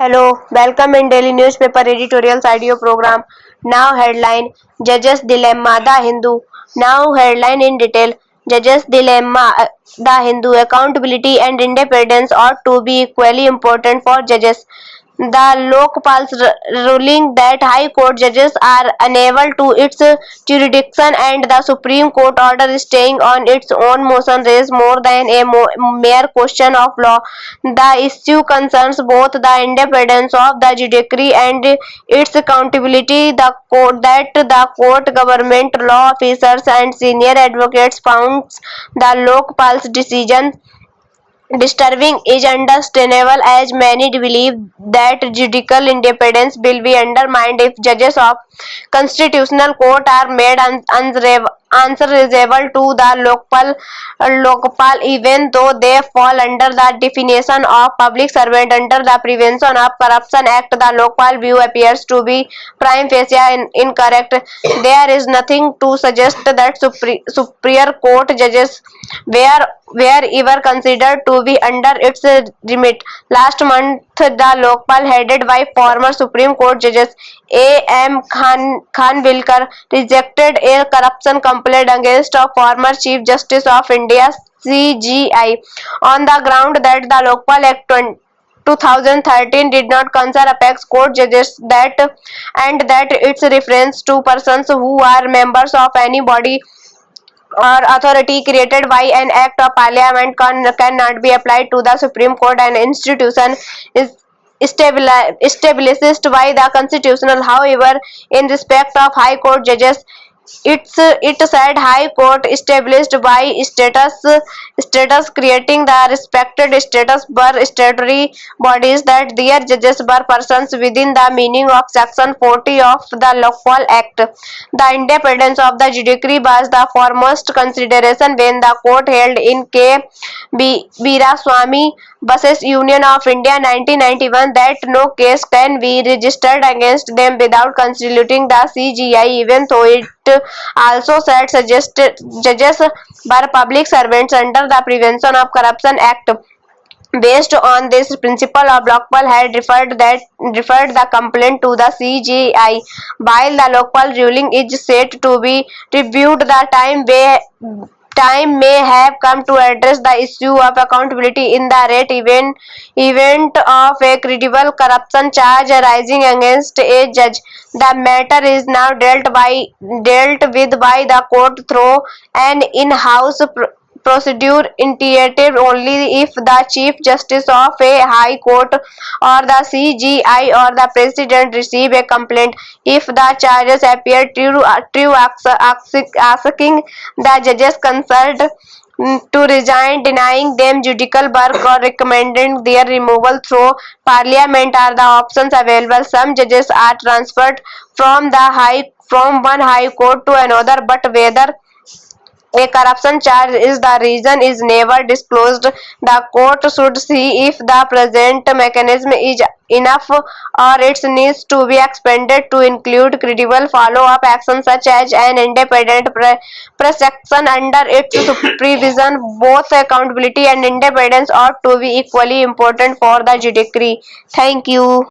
Hello, welcome in Daily Newspaper Editorials Audio Program. Now headline Judges Dilemma The Hindu. Now headline in detail. Judges Dilemma The Hindu. Accountability and independence ought to be equally important for judges. The Lokpal's ruling that High Court judges are unable to its jurisdiction and the Supreme Court order staying on its own motion raise more than a mere question of law. The issue concerns both the independence of the judiciary and its accountability. The court, government, law officers, and senior advocates found the Lokpal's decision disturbing is understandable, as many believe that judicial independence will be undermined if judges of constitutional court are made answerable to the Lokpal, even though they fall under the definition of public servant under the Prevention of Corruption Act. The Lokpal view appears to be prima facie incorrect. There is nothing to suggest that superior court judges were ever considered to be under its remit. Last month, the Lokpal, headed by former Supreme Court Justice A.M. Khanwilkar, rejected a corruption complaint against a former Chief Justice of India (CJI) on the ground that the Lokpal Act 2013 did not confer apex court judges and that its reference to persons who are members of any body or authority created by an act of parliament cannot be applied to the Supreme Court, an institution is established by the Constitution. However, in respect of High Court judges, it said High Court established by status creating the respected status were statutory bodies that their judges were persons within the meaning of Section 40 of the Lokpal Act. The independence of the judiciary was the foremost consideration when the court held in K. Veeraswamy vs. Union of India 1991 that no case can be registered against them without consulting the CJI, even though it also said judges were public servants under the Prevention of Corruption Act. Based on this principle, Lokpal had referred the complaint to the CJI. While the Lokpal ruling is set to be reviewed, the time may have come to address the issue of accountability in the rare event of a credible corruption charge arising against a judge. The matter is now dealt with by the court through an in-house procedure initiated only if the Chief Justice of a High Court or the CJI or the President receive a complaint. If the charges appear true, asking the judges concerned to resign, denying them judicial work, or recommending their removal through Parliament are the options available. Some judges are transferred from one high court to another, but whether a corruption charge is the reason is never disclosed. The court should see if the present mechanism is enough or it needs to be expanded to include credible follow-up action such as an independent prosecution under its supervision. Both accountability and independence ought to be equally important for the judiciary. Thank you.